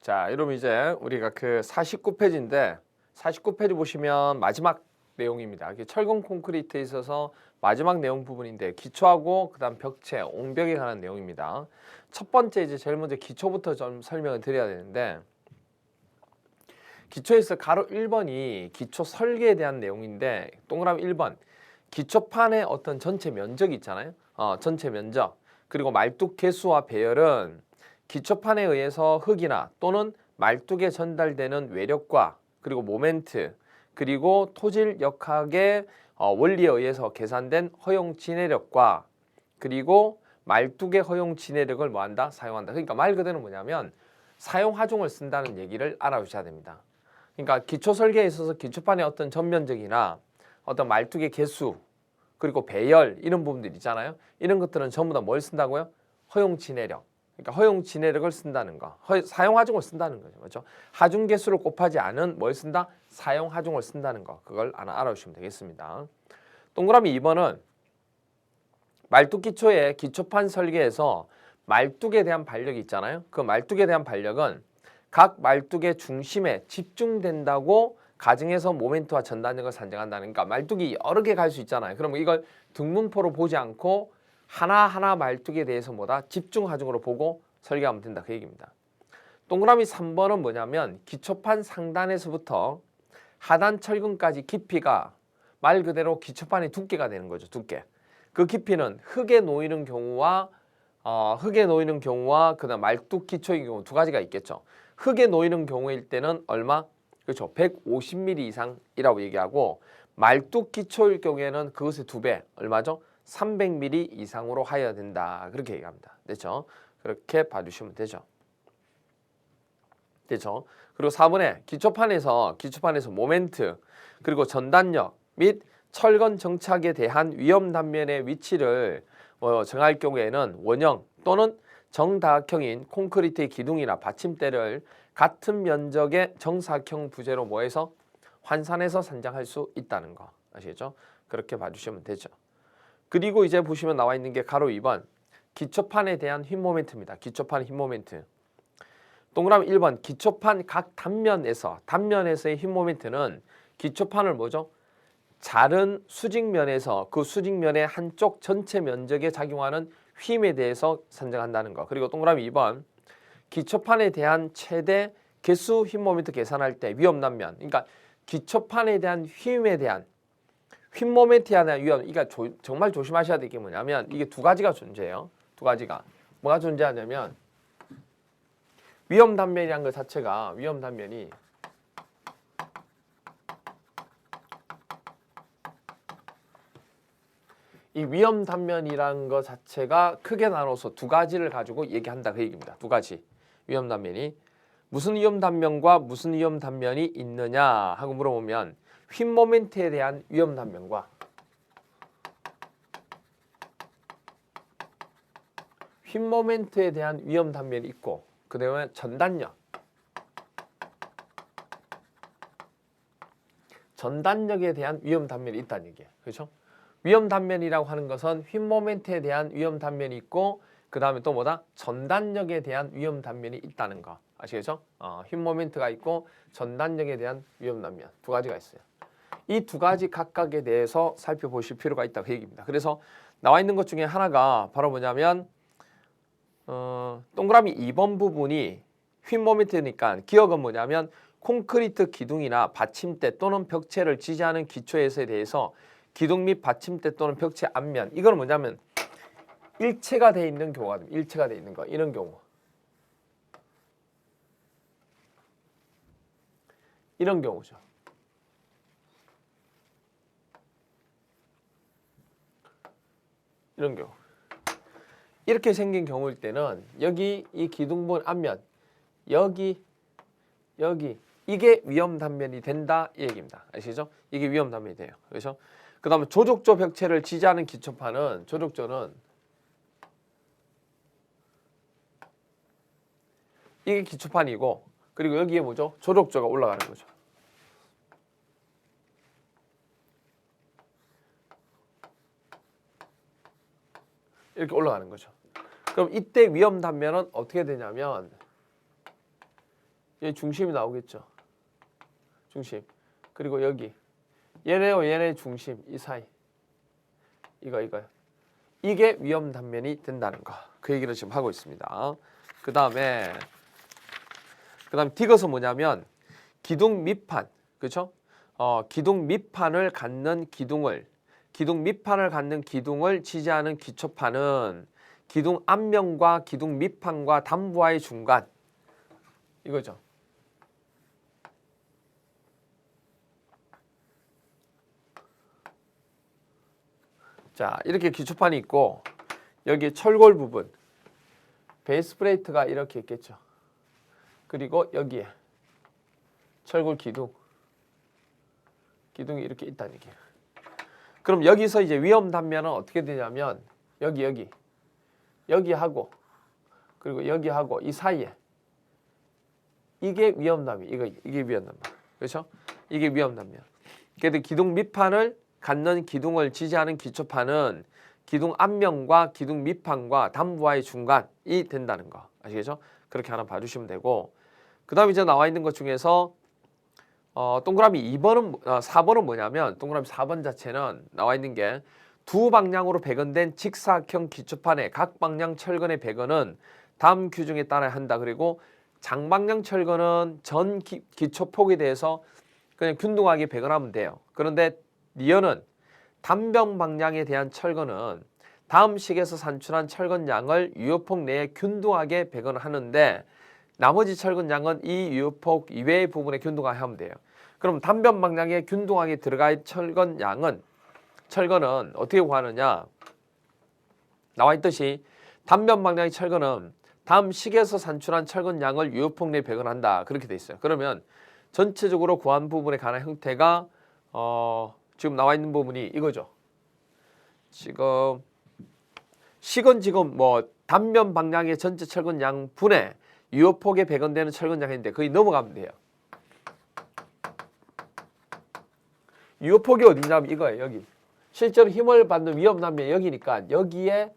자, 여러분 이제 우리가 그 49페이지인데 49페이지 보시면 마지막 내용입니다. 이게 철근 콘크리트에 있어서 마지막 내용 부분인데 기초하고 그다음 벽체, 옹벽에 관한 내용입니다. 첫 번째 이제 제일 먼저 기초부터 좀 설명을 드려야 되는데 기초에서 가로 1번이 기초 설계에 대한 내용인데 동그라미 1번 기초판의 어떤 전체 면적이 있잖아요. 전체 면적 그리고 말뚝 개수와 배열은 기초판에 의해서 흙이나 또는 말뚝에 전달되는 외력과 그리고 모멘트 그리고 토질 역학의 원리에 의해서 계산된 허용 진해력과 그리고 말뚝의 허용 진해력을 뭐한다? 사용한다. 그러니까 말 그대로 뭐냐면 사용 하중을 쓴다는 얘기를 알아주셔야 됩니다. 그러니까 기초 설계에 있어서 기초판의 어떤 전면적이나 어떤 말뚝의 개수 그리고 배열 이런 부분들 있잖아요. 이런 것들은 전부 다 뭘 쓴다고요? 허용 진해력. 그러니까 허용 진해력을 쓴다는 거. 사용 하중을 쓴다는 거죠. 그렇죠? 하중 개수를 곱하지 않은 뭘 쓴다? 사용 하중을 쓴다는 거. 그걸 하나 알아주시면 되겠습니다. 동그라미 2번은 말뚝 기초의 기초판 설계에서 말뚝에 대한 반력이 있잖아요. 그 말뚝에 대한 반력은 각 말뚝의 중심에 집중된다고 가정해서 모멘트와 전단력을 산정한다는 거니까 말뚝이 여러 개 갈 수 있잖아요. 그러면 이걸 등분포로 보지 않고 하나하나 말뚝에 대해서 뭐다? 집중 하중으로 보고 설계하면 된다. 그 얘기입니다. 동그라미 3번은 뭐냐면 기초판 상단에서부터 하단 철근까지 깊이가 말 그대로 기초판의 두께가 되는 거죠. 두께. 그 깊이는 흙에 놓이는 경우와 그다음 말뚝 기초의 경우 두 가지가 있겠죠. 흙에 놓이는 경우일 때는 얼마? 그렇죠. 150mm 이상이라고 얘기하고 말뚝 기초일 경우에는 그것의 2배 얼마죠? 300mm 이상으로 하여야 된다. 그렇게 얘기합니다. 됐죠? 그렇게 봐주시면 되죠. 됐죠? 그리고 4번에 기초판에서 모멘트 그리고 전단력 및 철근 정착에 대한 위험 단면의 위치를 정할 경우에는 원형 또는 정다각형인 콘크리트의 기둥이나 받침대를 같은 면적의 정사각형 부재로 뭐해서 환산해서 산정할 수 있다는 거 아시겠죠? 그렇게 봐주시면 되죠. 그리고 이제 보시면 나와 있는 게 가로 2번 기초판에 대한 힘 모멘트입니다. 기초판 힘 모멘트. 동그라미 1번 기초판 각 단면에서의 힘 모멘트는 기초판을 뭐죠? 자른 수직면에서 그 수직면의 한쪽 전체 면적에 작용하는 힘에 대해서 산정한다는 거. 그리고 동그라미 2번 기초판에 대한 최대 개수 힘 모멘트 계산할 때 위험 단면. 그러니까 기초판에 대한 힘에 대한 힘 모멘트에 대한 위험. 그러니까 정말 조심하셔야 될 게 뭐냐면 이게 두 가지가 존재해요. 두 가지가. 뭐가 존재하냐면 위험 단면이란 것 자체가 위험 단면이 이 위험 단면이라는 것 자체가 크게 나눠서 두 가지를 가지고 얘기한다 그 얘기입니다. 두 가지 위험 단면이 무슨 위험 단면과 무슨 위험 단면이 있느냐 하고 물어보면 휨 모멘트에 대한 위험 단면과 휨 모멘트에 대한 위험 단면이 있고 그 다음에 전단력에 대한 위험 단면이 있다는 얘기예요. 그렇죠? 위험 단면이라고 하는 것은 휨 모멘트에 대한 위험 단면이 있고 그 다음에 또 뭐다? 전단력에 대한 위험 단면이 있다는 거 아시겠죠? 휨 모멘트가 있고 전단력에 대한 위험 단면 두 가지가 있어요. 이 두 가지 각각에 대해서 살펴보실 필요가 있다 그 얘기입니다. 그래서 나와 있는 것 중에 하나가 바로 뭐냐면 동그라미 2번 부분이 휨 모멘트니까 기억은 뭐냐면 콘크리트 기둥이나 받침대 또는 벽체를 지지하는 기초에서에 대해서 기둥 및 받침대 또는 벽체 앞면 이거는 뭐냐면 일체가 돼 있는 경우가 됩니다. 일체가 돼 있는 거 이런 경우 이런 경우죠. 이런 경우 이렇게 생긴 경우일 때는 여기 이 기둥본 앞면 여기 이게 위험 단면이 된다 이 얘기입니다. 아시죠? 이게 위험 단면이 돼요. 그렇죠? 그 다음에 조족조 벽체를 지지하는 기초판은 조족조는 이게 기초판이고 그리고 여기에 뭐죠? 조족조가 올라가는 거죠. 이렇게 올라가는 거죠. 그럼 이때 위험 단면은 어떻게 되냐면 여기 중심이 나오겠죠. 중심. 그리고 여기 얘네와 얘네 중심 이 사이 이거요. 이게 위험 단면이 된다는 거. 그 얘기를 지금 하고 있습니다. 그 다음에 디귿은 뭐냐면 기둥 밑판, 그렇죠? 기둥 밑판을 갖는 기둥을 지지하는 기초판은 기둥 앞면과 기둥 밑판과 담부와의 중간 이거죠. 자, 이렇게 기초판이 있고 여기 철골 부분 베이스 플레이트가 이렇게 있겠죠. 그리고 여기에 철골 기둥이 이렇게 있다는 얘기예요. 그럼 여기서 이제 위험 단면은 어떻게 되냐면 여기하고 그리고 여기하고 이 사이에 이게 위험 단면, 이게 위험 단면, 그렇죠? 이게 위험 단면. 그래도 기둥 밑판을 갖는 기둥을 지지하는 기초판은 기둥 앞면과 기둥 밑판과 담부와의 중간이 된다는 거 아시겠죠? 그렇게 하나 봐주시면 되고 그 다음에 이제 나와 있는 것 중에서 동그라미 4번은 뭐냐면 동그라미 4번 자체는 나와 있는 게 두 방향으로 배건된 직사각형 기초판의 각 방향 철근의 배건은 다음 규정에 따라야 한다. 그리고 장방향 철근은 전 기초폭에 대해서 그냥 균등하게 배건하면 돼요. 그런데 니은은 단변 방향에 대한 철근은 다음 식에서 산출한 철근 양을 유효폭 내에 균등하게 배건하는데 나머지 철근 양은 이 유효폭 이외의 부분에 균등하게 하면 돼요. 그럼 단변 방향에 균등하게 들어갈 철근은 어떻게 구하느냐? 나와 있듯이 단변 방향의 철근은 다음 식에서 산출한 철근 양을 유효폭 내에 배건한다. 그렇게 돼 있어요. 그러면 전체적으로 구한 부분에 관한 형태가 지금 나와 있는 부분이 이거죠. 지금 식은 지금 뭐 단변 방향의 전체 철근 양 분의 유효폭에 배건되는 철근 양인데 거의 넘어가면 돼요. 유효폭이 어디냐면 이거예요. 여기. 실제로 힘을 받는 위험 단면이 여기니까 여기에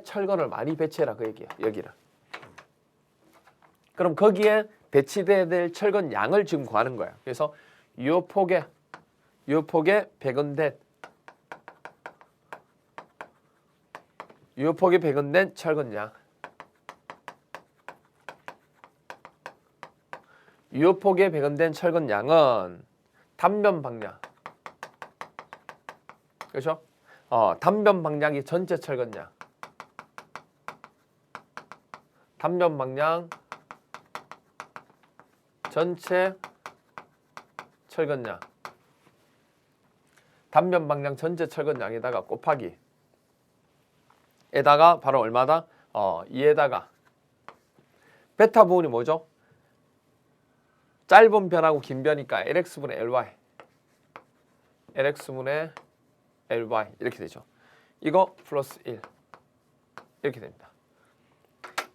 철근을 많이 배치해라 그 얘기예요. 여기를. 그럼 거기에 배치돼야 될 철근 양을 지금 구하는 거예요. 그래서 유효폭에 배건된 철근 양. 유효폭에 배건된 철근 양은 단변 방향. 그렇죠? 단변 방향이 전체 철근 양. 단변 방향 전체 철근 양. 단변 방향 전체 철근 양에다가 곱하기 에다가 바로 얼마다? 이에다가 베타 부분이 뭐죠? 짧은 변하고 긴 변이니까 LX분의 LY LX분의 LY 이렇게 되죠. 이거 플러스 1 이렇게 됩니다.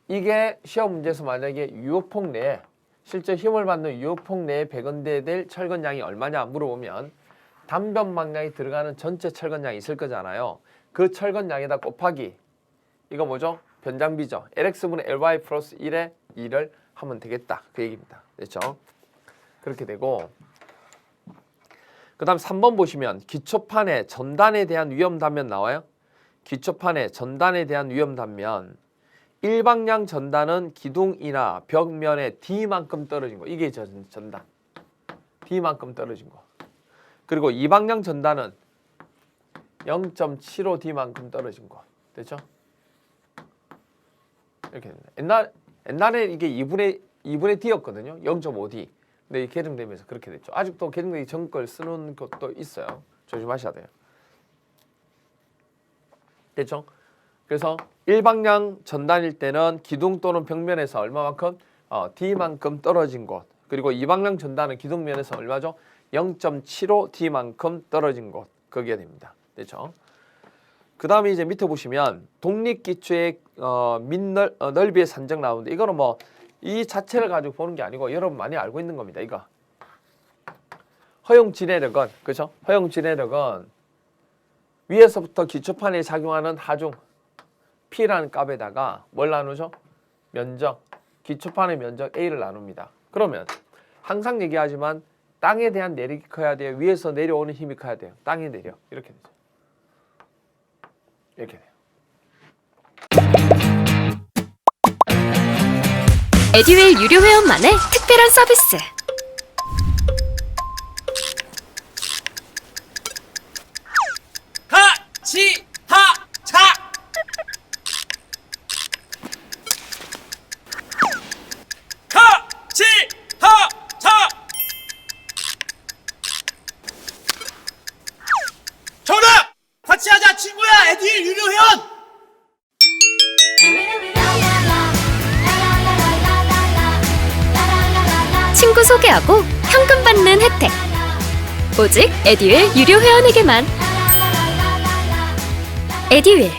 이게 시험 문제에서 만약에 유효폭 내에 실제 힘을 받는 유효폭 내에 배건돼야 될 철근량이 얼마냐 물어보면 단변 방향이 들어가는 전체 철근량이 있을 거잖아요. 그 철근량에다 곱하기 이거 뭐죠? 변장비죠. LX분의 LY 플러스 1에 2를 하면 되겠다. 그 얘기입니다. 됐죠? 그렇게 되고 그 다음 3번 보시면 기초판의 전단에 대한 위험 단면 나와요. 기초판의 전단에 대한 위험 단면 일방향 전단은 기둥이나 벽면에 D만큼 떨어진 거. 이게 전단. D만큼 떨어진 거. 그리고 이방향 전단은 0.75D만큼 떨어진 거. 됐죠? 이렇게 됩니다. 옛날에 이게 2분의 D였거든요. 0.5D. 근데 이 개정되면서 그렇게 됐죠. 아직도 개정되기 전 걸 쓰는 것도 있어요. 조심하셔야 돼요. 됐죠? 그래서 일방향 전단일 때는 기둥 또는 벽면에서 얼마만큼? D만큼 떨어진 곳. 그리고 이방향 전단은 기둥면에서 얼마죠? 0.75D만큼 떨어진 곳. 거기에 됩니다. 됐죠? 그 다음에 이제 밑에 보시면 독립기초의 넓이의 산정 나오는데 이거는 뭐 이 자체를 가지고 보는 게 아니고 여러분 많이 알고 있는 겁니다. 이거 허용 진해력은 그렇죠? 허용 진해력은 위에서부터 기초판에 작용하는 하중 P라는 값에다가 뭘 나누죠? 면적 기초판의 면적 A를 나눕니다. 그러면 항상 얘기하지만 땅에 대한 내력이 커야 돼요. 위에서 내려오는 힘이 커야 돼요. 땅에 내려. 이렇게 되죠. 이렇게 돼요. 에듀윌 유료 회원만의 특별한 서비스. 하치하차 하치하차 정답! 같이 하자 친구야 에듀윌 유료 회원! 친구 소개하고 현금 받는 혜택. 오직 에듀윌 유료 회원에게만. 에듀윌.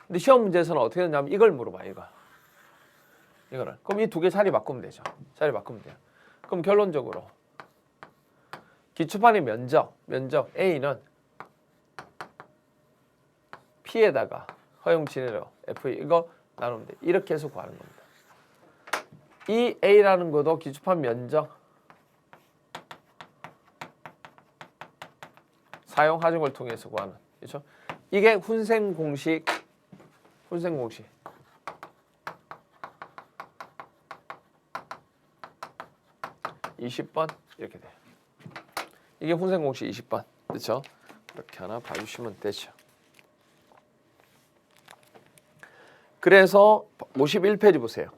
근데 시험 문제에서는 어떻게 되냐면 이걸 물어봐요. 이거를. 그럼 이 두 개 자리 바꾸면 되죠. 자리 바꾸면 돼요. 그럼 결론적으로 기초판의 면적 A는 P에다가 허용 진해로 F 이거 나누면 돼. 이렇게 해서 구하는 겁니다. 이 A라는 것도 기초판 면적 사용 하중을 통해서 구하는. 그렇죠? 이게 훈생 공식 20번 이렇게 돼요. 이게 훈생 공식 20번. 그렇죠? 이렇게 하나 봐주시면 되죠. 그래서 51페이지 보세요.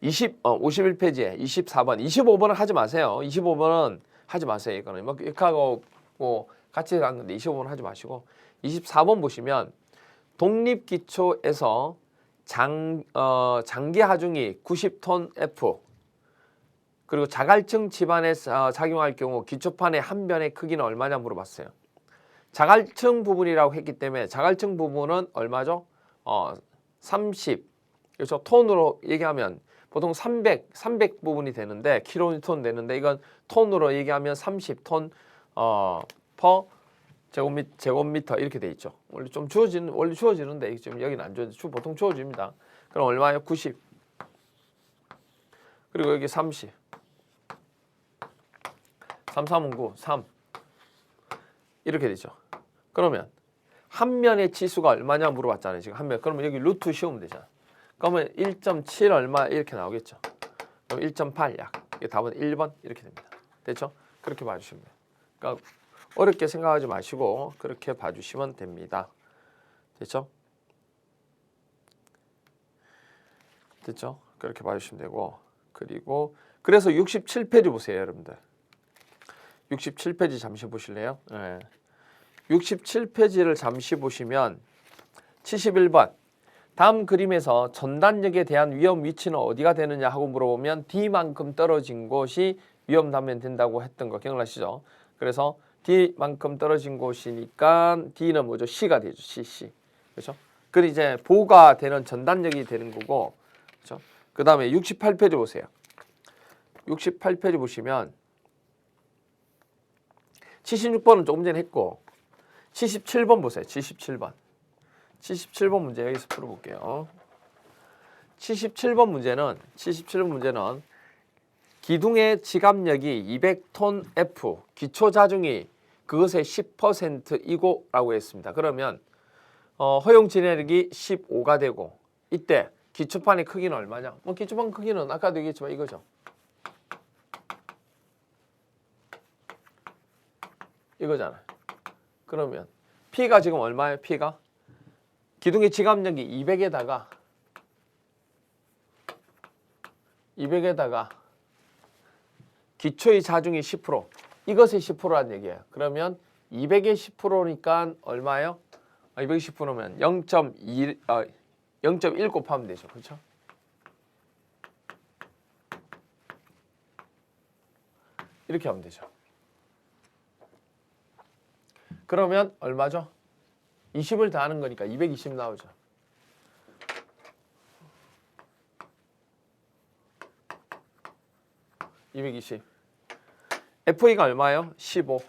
51페이지에 24번, 25번은 하지 마세요. 25번은 하지 마세요. 이거는 뭐 이렇게하고 뭐 같이 간 건데 25번은 하지 마시고 24번 보시면 독립기초에서 장기 하중이 90톤 F 그리고 자갈층 집안에 작용할 경우 기초판의 한 변의 크기는 얼마냐 물어봤어요. 자갈층 부분이라고 했기 때문에 자갈층 부분은 얼마죠? 30. 그래서 톤으로 얘기하면 보통 300 부분이 되는데 킬로니톤 되는데 이건 톤으로 얘기하면 30톤 퍼 제곱미터 이렇게 돼 있죠. 원래 주어지는데 지금 여기는 안 주어져. 보통 주어집니다. 그럼 얼마예요? 90. 그리고 여기 30. 3, 3은 9, 3 이렇게 되죠. 그러면 한 면의 치수가 얼마냐 물어봤잖아요. 지금 한 면. 그러면 여기 루트 씌우면 되잖아. 그러면 1.7 얼마 이렇게 나오겠죠. 그럼 1.8 약. 이게 답은 1번 이렇게 됩니다. 됐죠? 그렇게 봐주시면 돼요. 그러니까 어렵게 생각하지 마시고 그렇게 봐주시면 됩니다. 됐죠? 됐죠? 그렇게 봐주시면 되고 그리고 그래서 67페이지 보세요, 여러분들. 67페이지 잠시 보실래요? 네. 67페이지를 잠시 보시면 71번 다음 그림에서 전단역에 대한 위험 위치는 어디가 되느냐 하고 물어보면 D만큼 떨어진 곳이 위험하면 된다고 했던 거 기억나시죠? 그래서 D만큼 떨어진 곳이니까 D는 뭐죠? C가 되죠. C. 그렇죠? 그리고 이제 보가 되는 전단역이 되는 거고 그렇죠? 그 다음에 68페이지 보세요. 68페이지 보시면 76번은 조금 전에 했고 77번 보세요. 77번. 77번 문제 여기서 풀어볼게요. 77번 문제는 기둥의 지압력이 200톤 F, 기초 자중이 그것의 10%이고 라고 했습니다. 그러면 허용 진해력이 15가 되고 이때 기초판의 크기는 얼마냐? 뭐 기초판 크기는 아까도 얘기했지만 이거죠. 이거잖아요. 그러면 P가 지금 얼마예요? P가 기둥의 지압력이 200에다가 기초의 자중이 10% 이것의 10%라는 얘기예요. 그러면 200의 10%니까 얼마예요? 200의 10%면 0.1 곱하면 되죠. 그렇죠? 이렇게 하면 되죠. 그러면 얼마죠? 20을 더하는 거니까 220 나오죠. 220. FA가 얼마예요? 15.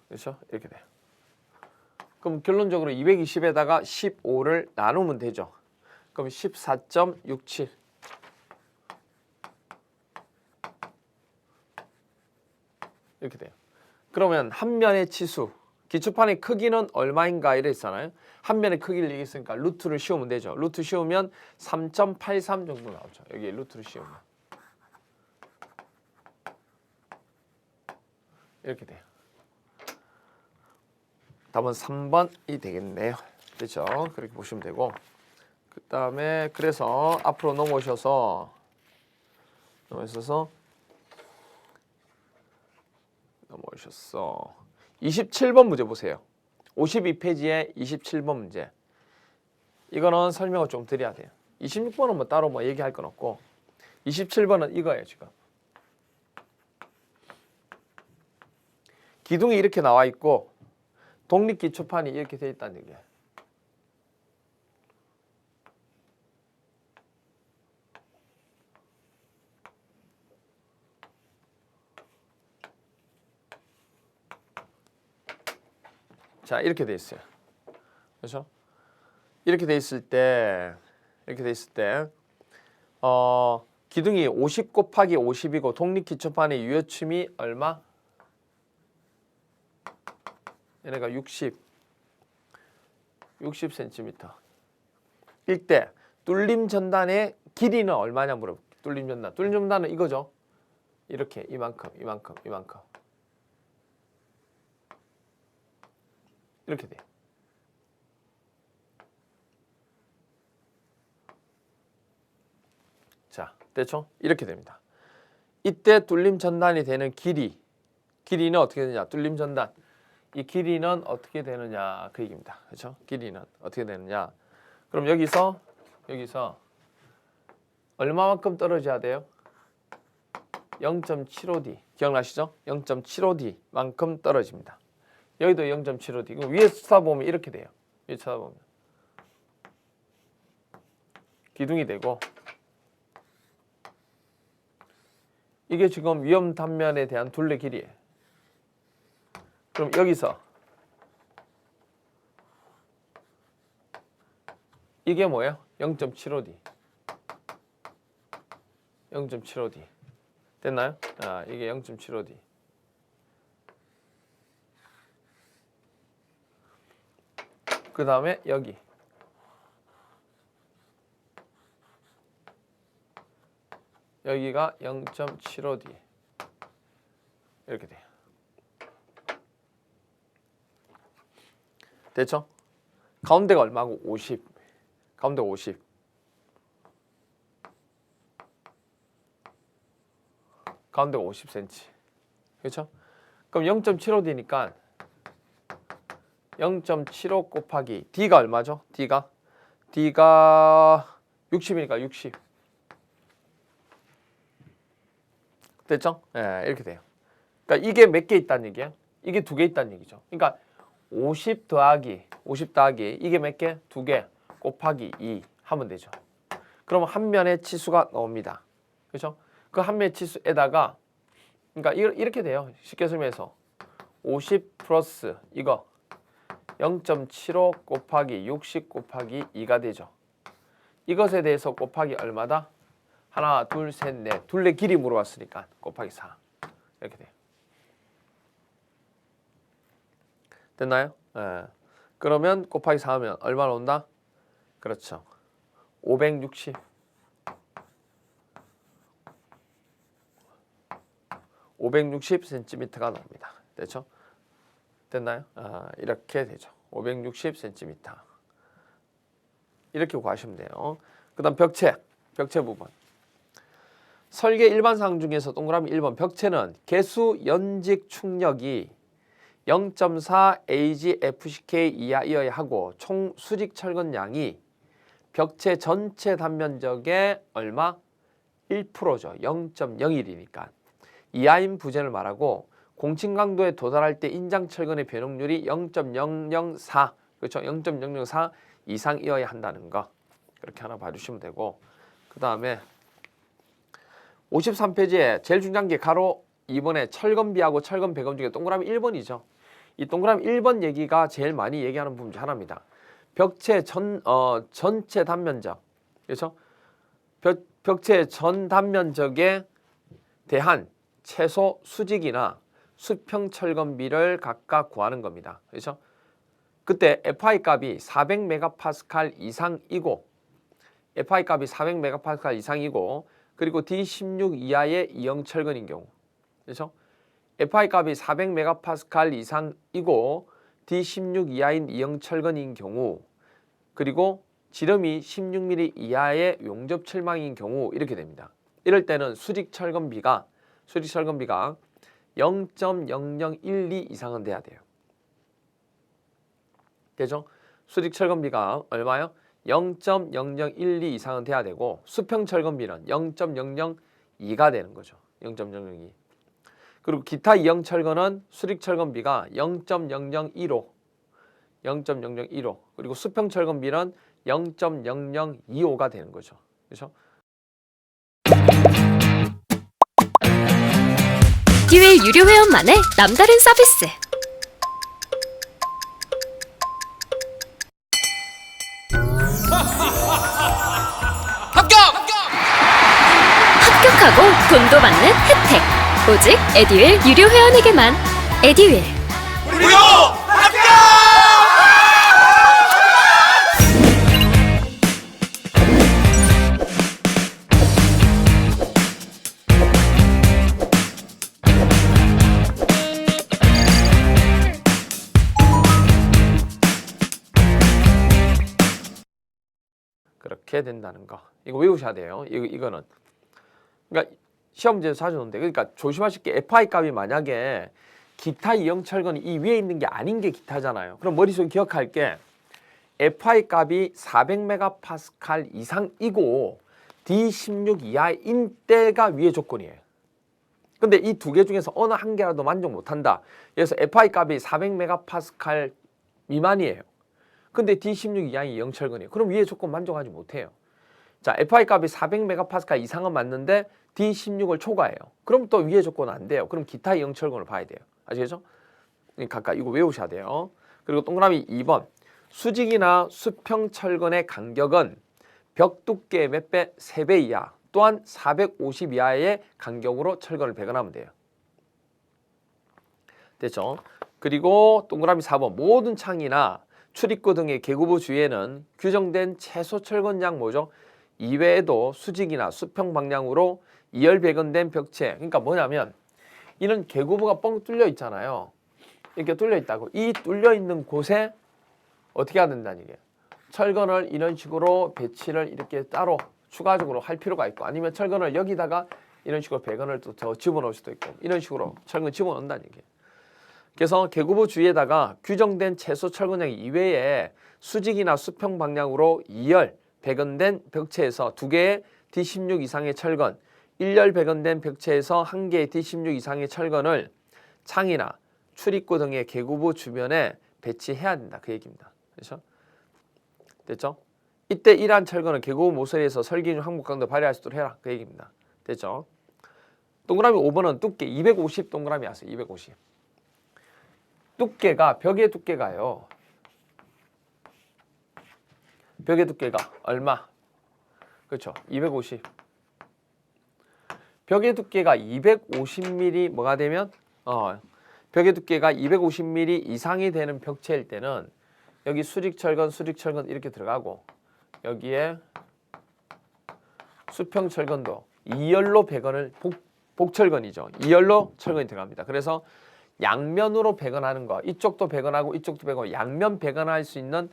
그렇죠? 이렇게 돼요. 그럼 결론적으로 220에다가 15를 나누면 되죠. 그럼 14.67. 이렇게 돼요. 그러면 한 면의 치수, 기초판의 크기는 얼마인가 이랬잖아요. 한 면의 크기를 얘기했으니까 루트를 씌우면 되죠. 루트 씌우면 3.83 정도 나오죠. 여기 루트를 씌우면. 이렇게 돼요. 답은 3번이 되겠네요. 그렇죠? 그렇게 보시면 되고, 그 다음에 그래서 앞으로 넘어오셔서 27번 문제 보세요. 52페이지에 27번 문제. 이거는 설명을 좀 드려야 돼요. 26번은 뭐 따로 뭐 얘기할 건 없고, 27번은 이거예요. 지금 기둥이 이렇게 나와 있고 독립기초판이 이렇게 돼 있다는 얘기예요. 자, 이렇게 돼 있어요. 그렇죠? 이렇게 돼 있을 때 기둥이 50 곱하기 50이고 독립기초판의 유효침이 얼마? 얘네가 60cm. 일때 뚫림 전단의 길이는 얼마냐 물어볼게요. 뚫림 전단은 이거죠. 이렇게 이만큼. 이렇게 돼요. 자, 됐죠? 이렇게 됩니다. 이때 뚫림 전단이 되는 길이는 어떻게 되냐? 뚫림 전단. 이 길이는 어떻게 되느냐 그 얘기입니다. 그렇죠? 길이는 어떻게 되느냐. 그럼 여기서 얼마만큼 떨어져야 돼요? 0.75D. 기억나시죠? 0.75D만큼 떨어집니다. 여기도 0.75D. 그럼 위에서 쳐다보면 이렇게 돼요. 위에 쳐다보면 기둥이 되고, 이게 지금 위험 단면에 대한 둘레 길이에요. 그럼 여기서 이게 뭐예요? 0.75D. 0.75D. 됐나요? 아, 이게 0.75D. 그 다음에 여기가 0.75D. 이렇게 돼요. 됐죠? 가운데가 얼마고? 50. 가운데 50. 가운데가 50cm. 그렇죠? 그럼 0.75D니까 0.75 곱하기 D가 얼마죠? D가 60이니까 60. 됐죠? 예, 이렇게 돼요. 그러니까 이게 몇 개 있다는 얘기야? 이게 2개 있다는 얘기죠. 그러니까 50 더하기 이게 몇 개? 2개 곱하기 2 하면 되죠. 그러면 한 면의 치수가 나옵니다. 그렇죠? 그 한 면의 치수에다가 그러니까 이렇게 돼요. 쉽게 설명해서 50 플러스 이거 0.75 곱하기 60 곱하기 2가 되죠. 이것에 대해서 곱하기 얼마다? 하나, 둘, 셋, 넷. 둘레 길이 물어봤으니까 곱하기 4. 이렇게 돼요. 됐나요? 예. 그러면 곱하기 4 하면 얼마 나온다? 그렇죠. 560. 560cm가 나옵니다. 됐죠? 됐나요? 아, 이렇게 되죠. 560cm. 이렇게 구하시면 돼요. 그 다음 벽체 부분. 설계 일반사항 중에서 동그라미 1번 벽체는 개수 연직 충력이 0.4 AgFCK 이하이어야 하고 총 수직 철근량이 벽체 전체 단면적의 얼마? 1%죠. 0.01이니까. 이하인 부재를 말하고 공칭 강도에 도달할 때 인장 철근의 변형률이 0.004 그렇죠. 0.004 이상이어야 한다는 거. 그렇게 하나 봐주시면 되고, 그 다음에 53페이지에 제일 중요한 게 가로 2번에 철건비하고 철건 배관 중에 동그라미 1번이죠. 이 동그라미 1번 얘기가 제일 많이 얘기하는 부분 중 하나입니다. 벽체 전체 단면적, 그렇죠? 벽체 전 단면적에 대한 최소 수직이나 수평 철건비를 각각 구하는 겁니다. 그렇죠? 그때 FI 값이 400메가파스칼 이상이고 FI 값이 400메가파스칼 이상이고 그리고 D16 이하의 이형 철근인 경우, 그렇죠? FI 값이 400메가파스칼 이상이고 D16 이하인 이형 철근인 경우 그리고 지름이 16mm 이하의 용접 철망인 경우 이렇게 됩니다. 이럴 때는 수직 철근비가 0.0012 이상은 돼야 돼요. 되죠? 수직 철근비가 얼마요? 0.0012 이상은 돼야 되고 수평 철근비는 0.002가 되는 거죠. 0.002. 그리고 기타 이형 철근은 수직 철근비가 0.0015 그리고 수평 철근비는 0.0025가 되는 거죠. 그렇죠? 에듀윌 유료 회원만의 남다른 서비스. 합격하고 돈도 받는 혜택. 오직 에듀윌 유료 회원에게만. 에듀윌. 무료 합격! 그렇게 된다는 거. 이거 외우셔야 돼요. 이거는. 그러니까 시험 문제에서 자주 오는데 그러니까 조심하실 게 FI 값이 만약에 기타 이형 철근이 이 위에 있는 게 아닌 게 기타잖아요. 그럼 머릿속에 기억할 게 FI 값이 400메가파스칼 이상이고 D16 이하인 때가 위의 조건이에요. 근데 이 두 개 중에서 어느 한 개라도 만족 못한다. 그래서 FI 값이 400메가파스칼 미만이에요. 근데 D16 이하인 이형 철근이에요. 그럼 위의 조건 만족하지 못해요. 자, FI 값이 400메가파스칼 이상은 맞는데 D16을 초과해요. 그럼 또 위의 조건은 안 돼요. 그럼 기타 이형 철근을 봐야 돼요. 아시겠죠? 각각 이거 외우셔야 돼요. 그리고 동그라미 2번. 수직이나 수평 철근의 간격은 벽 두께 몇 배? 3배 이하 또한 450 이하의 간격으로 철근을 배관하면 돼요. 됐죠? 그리고 동그라미 4번. 모든 창이나 출입구 등의 개구부 주위에는 규정된 최소 철근량 뭐죠? 이외에도 수직이나 수평 방향으로 이열 배건된 벽체. 그러니까 뭐냐면 이런 개구부가 뻥 뚫려 있잖아요. 이렇게 뚫려 있다고. 이 뚫려 있는 곳에 어떻게 해야 된다는 얘기예요. 철근을 이런 식으로 배치를 이렇게 따로 추가적으로 할 필요가 있고 아니면 철근을 여기다가 이런 식으로 배건을 또 더 집어넣을 수도 있고 이런 식으로 철근 집어넣는다는 얘기예요. 그래서 개구부 주위에다가 규정된 최소 철근량 이외에 수직이나 수평 방향으로 2열 배건된 벽체에서 2개의 D16 이상의 철근, 1열 배건된 벽체에서 1개의 D16 이상의 철근을 창이나 출입구 등의 개구부 주변에 배치해야 된다. 그 얘기입니다. 그렇죠? 됐죠? 이때 이러한 철근은 개구부 모서리에서 설계 중 항목 강도 발휘할 수 있도록 해라. 그 얘기입니다. 됐죠? 동그라미 5번은 두께 250 동그라미 왔어요. 250. 두께가 벽의 두께가요. 벽의 두께가 얼마? 그렇죠. 250. 벽의 두께가 250mm 뭐가 되면 벽의 두께가 250mm 이상이 되는 벽체일 때는 여기 수직철근 이렇게 들어가고 여기에 수평철근도 2열로 배건을 복철근이죠. 2열로 철근이 들어갑니다. 그래서 양면으로 배건하는 거 이쪽도 배건하고 이쪽도 배건하고 양면 배건할 수 있는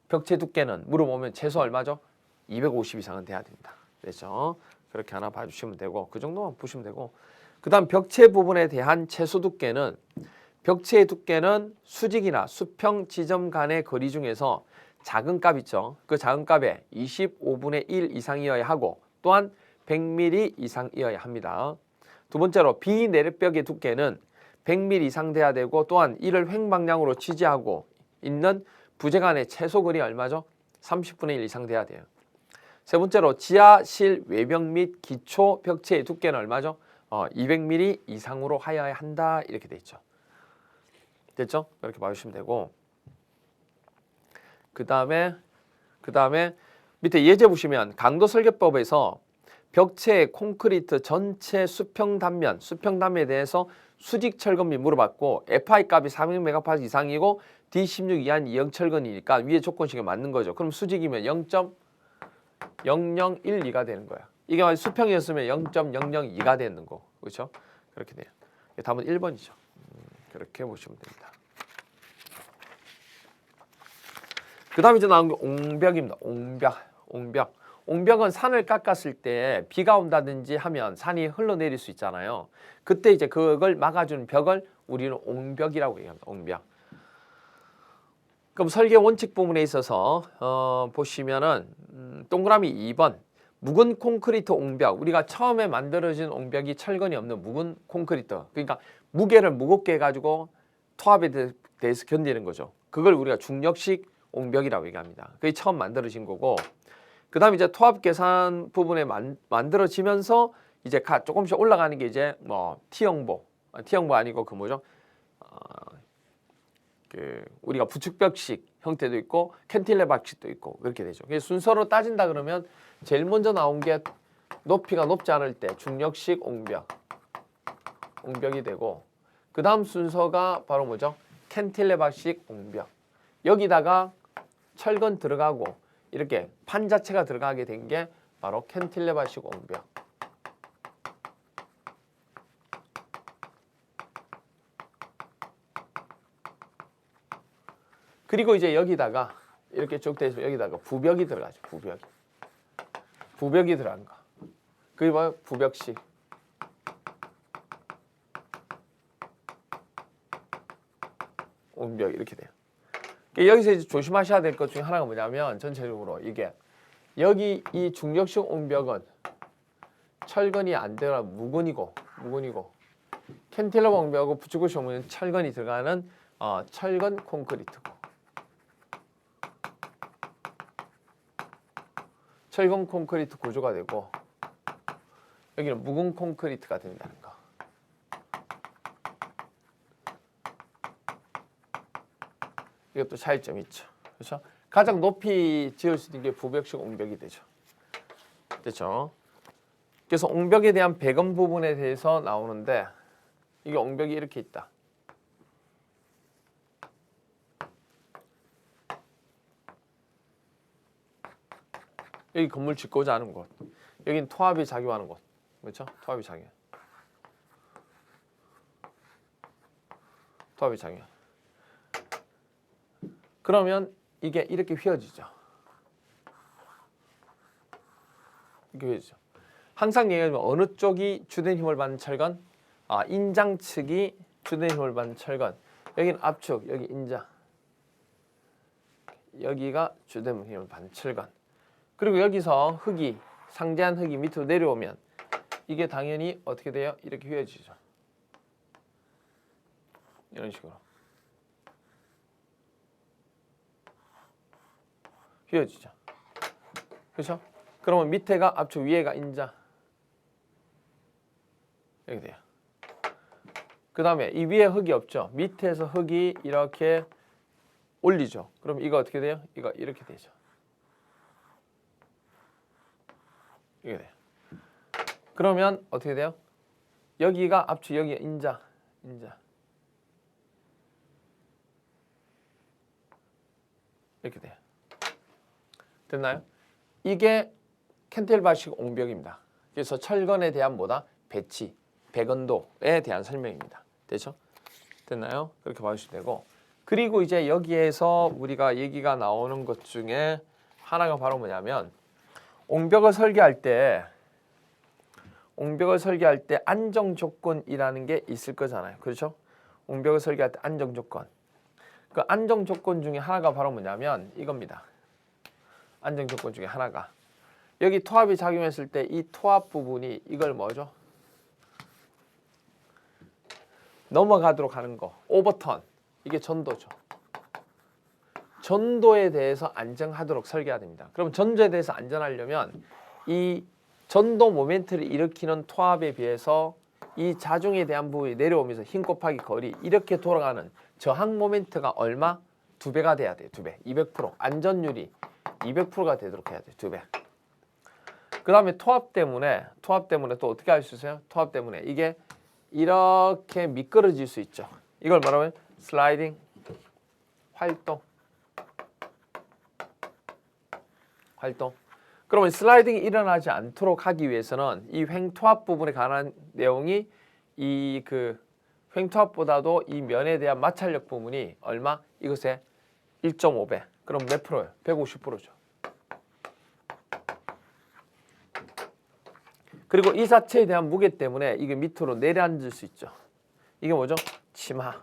벽체 두께는 물어보면 최소 얼마죠? 250 이상은 돼야 됩니다. 그렇죠? 그렇게 하나 봐주시면 되고 그 정도만 보시면 되고 그 다음 벽체 부분에 대한 최소 두께는 벽체의 두께는 수직이나 수평 지점 간의 거리 중에서 작은 값 있죠. 그 작은 값에 25분의 1 이상이어야 하고 또한 100mm 이상이어야 합니다. 두 번째로 비내립벽의 두께는 100mm 이상 돼야 되고 또한 이를 횡방향으로 취지하고 있는 부재 간의 최소 거리 얼마죠? 30분의 1 이상 돼야 돼요. 세 번째로 지하실 외벽 및 기초 벽체의 두께는 얼마죠? 200mm 이상으로 하여야 한다 이렇게 돼 있죠. 됐죠? 이렇게 봐주시면 되고 그 다음에 밑에 예제 보시면 강도 설계법에서 벽체의 콘크리트 전체 수평 단면에 대해서 수직 철근비 물어봤고 FI 값이 400MPa 이상이고 D16 이하는 이형 철근이니까 위에 조건식에 맞는 거죠. 그럼 수직이면 0.0012가 되는 거야. 이게 만약 수평이었으면 0.002가 되는 거. 그렇죠? 그렇게 돼요. 답은 1번이죠. 그렇게 보시면 됩니다. 그 다음에 이제 나온 게 옹벽입니다. 옹벽은 산을 깎았을 때 비가 온다든지 하면 산이 흘러내릴 수 있잖아요. 그때 이제 그걸 막아주는 벽을 우리는 옹벽이라고 얘기합니다. 옹벽. 그럼 설계 원칙 부분에 있어서 보시면은 동그라미 2번 묵은 콘크리트 옹벽. 우리가 처음에 만들어진 옹벽이 철근이 없는 묵은 콘크리트. 그러니까 무게를 무겁게 해가지고 토합에 대해서 견디는 거죠. 그걸 우리가 중력식 옹벽이라고 얘기합니다. 그게 처음 만들어진 거고, 그 다음에 이제 토합 계산 부분에 만들어지면서 이제 조금씩 올라가는 게 이제 뭐 T형보 아니고 그 뭐죠? 우리가 부축벽식 형태도 있고 캔틸레박식도 있고 그렇게 되죠. 그래서 순서로 따진다 그러면 제일 먼저 나온 게 높이가 높지 않을 때 중력식 옹벽이 되고, 그 다음 순서가 바로 뭐죠? 캔틸레박식 옹벽. 여기다가 철근 들어가고 이렇게 판 자체가 들어가게 된 게 바로 캔틸레박식 옹벽. 그리고 이제 여기다가 이렇게 쭉 돼서 여기다가 부벽이 들어가죠. 부벽이 들어간 거. 그게 바로 부벽식. 옹벽 이렇게 돼요. 여기서 이제 조심하셔야 될 것 중에 하나가 뭐냐면 전체적으로 이게 여기 이 중력식 옹벽은 철근이 안 들어가 무근이고 캔틸러버 옹벽하고 부축식 옹벽은 철근이 들어가는 철근 콘크리트고, 철근 콘크리트 구조가 되고 여기는 묵은 콘크리트가 된다는 거. 이것도 차이점이 있죠. 그렇죠? 가장 높이 지을 수 있는 게 부벽식 옹벽이 되죠. 됐죠? 그래서 옹벽에 대한 배경 부분에 대해서 나오는데 이게 옹벽이 이렇게 있다. 여기 건물 짓고자 하는 곳. 여긴 토합이 작용하는 곳. 그렇죠? 토합이 작용. 그러면 이게 이렇게 휘어지죠. 항상 얘기하면 어느 쪽이 주된 힘을 받는 철근? 인장 측이 주된 힘을 받는 철근. 여기는 압축, 여기 인장. 여기가 주된 힘을 받는 철근. 그리고 여기서 흙이 상대한 흙이 밑으로 내려오면 이게 당연히 어떻게 돼요? 이렇게 휘어지죠. 이런 식으로. 휘어지죠. 그렇죠? 그러면 밑에가 압축, 위에가 인자. 이렇게 돼요. 그 다음에 이 위에 흙이 없죠. 밑에서 흙이 이렇게 올리죠. 그럼 이거 어떻게 돼요? 이거 이렇게 되죠. 이게 돼요. 그러면 어떻게 돼요? 여기가 압축, 여기가 인자. 이렇게 돼요. 됐나요? 이게 캔틸바식 옹벽입니다. 그래서 철근에 대한 뭐다? 배치, 배건도에 대한 설명입니다. 됐죠? 됐나요? 그렇게 봐주시면 되고, 그리고 이제 여기에서 우리가 얘기가 나오는 것 중에 하나가 바로 뭐냐면 옹벽을 설계할 때 안정 조건이라는 게 있을 거잖아요. 그렇죠? 옹벽을 설계할 때 안정 조건. 그 안정 조건 중에 하나가 바로 뭐냐면 이겁니다. 안정 조건 중에 하나가 여기 토합이 작용했을 때 이 토합 부분이 이걸 뭐죠? 넘어가도록 하는 거. 오버턴. 이게 전도죠. 전도에 대해서 안정하도록 설계해야 됩니다. 그럼 전도에 대해서 안전하려면 이 전도 모멘트를 일으키는 토합에 비해서 이 자중에 대한 부분이 내려오면서 힘 곱하기 거리 이렇게 돌아가는 저항 모멘트가 얼마? 2배가 돼야 돼요. 2배. 200%. 안전율이 200%가 되도록 해야 돼요. 2배. 그 다음에 토합 때문에 또 어떻게 할 수 있어요? 토합 때문에 이게 이렇게 미끄러질 수 있죠. 이걸 말하면 슬라이딩 활동. 그러면 슬라이딩이 일어나지 않도록 하기 위해서는 이 횡토합 부분에 관한 내용이 이 그 횡토합보다도 이 면에 대한 마찰력 부분이 얼마? 이것의 1.5배. 그럼 몇 프로예요? 150%죠. 그리고 이 자체에 대한 무게 때문에 이게 밑으로 내려앉을 수 있죠. 이게 뭐죠? 치마.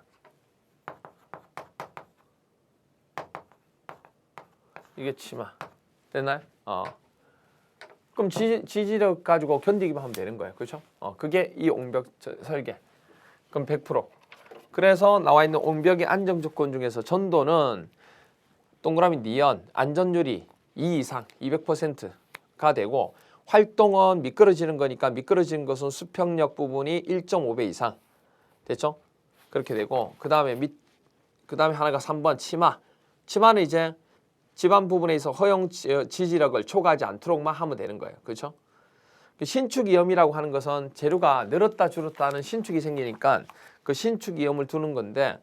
이게 치마. 됐나요? 그럼 지지력 가지고 견디기만 하면 되는 거예요. 그렇죠? 그게 이 옹벽 설계. 그럼 100%. 그래서 나와 있는 옹벽의 안정 조건 중에서 전도는 동그라미 니은 안전율이 2 이상 200%가 되고 활동은 미끄러지는 거니까 미끄러지는 것은 수평력 부분이 1.5배 이상. 됐죠? 그렇게 되고 그다음에 하나가 3번 치마. 치마는 이제 집안 부분에 있어 허용 지지력을 초과하지 않도록만 하면 되는 거예요. 그렇죠? 신축이염이라고 하는 것은 재료가 늘었다 줄었다 하는 신축이 생기니까 그 신축이염을 두는 건데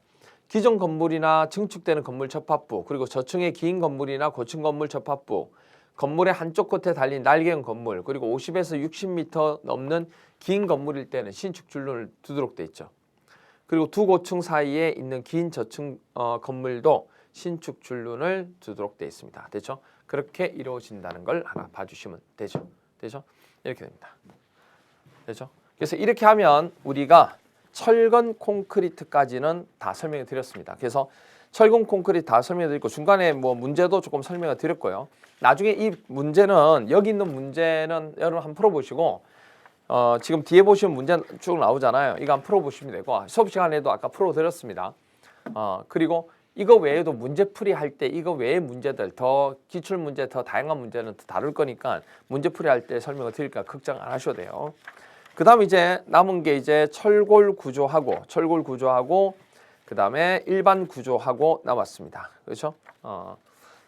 기존 건물이나 증축되는 건물 접합부 그리고 저층의 긴 건물이나 고층 건물 접합부 건물의 한쪽 끝에 달린 날개형 건물 그리고 50에서 60m 넘는 긴 건물일 때는 신축 줄눈을 두도록 돼 있죠. 그리고 두 고층 사이에 있는 긴 저층 건물도 신축 줄눈을 두도록 되어 있습니다. 됐죠? 그렇게 이루어진다는 걸 하나 봐주시면 되죠. 되죠? 이렇게 됩니다. 됐죠? 그래서 이렇게 하면 우리가 철근 콘크리트까지는 다 설명해 드렸습니다. 그래서 철근 콘크리트 다 설명해 드리고 중간에 뭐 문제도 조금 설명해 드렸고요. 나중에 이 문제는 여기 있는 문제는 여러분 한번 풀어보시고 지금 뒤에 보시면 문제 쭉 나오잖아요. 이거 한번 풀어보시면 되고 수업 시간에도 아까 풀어드렸습니다. 그리고 이거 외에도 문제풀이 할 때 이거 외의 문제들 더 기출 문제 더 다양한 문제는 더 다룰 거니까 문제풀이 할 때 설명을 드릴까 걱정 안 하셔도 돼요. 그 다음 이제 남은 게 이제 철골 구조하고 그 다음에 일반 구조하고 남았습니다. 그렇죠?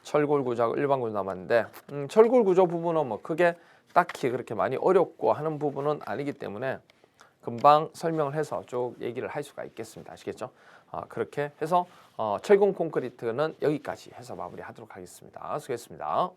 철골 구조하고 일반 구조 남았는데 철골 구조 부분은 뭐 크게 딱히 그렇게 많이 어렵고 하는 부분은 아니기 때문에 금방 설명을 해서 쭉 얘기를 할 수가 있겠습니다. 아시겠죠? 그렇게 해서 철근 콘크리트는 여기까지 해서 마무리하도록 하겠습니다. 수고했습니다.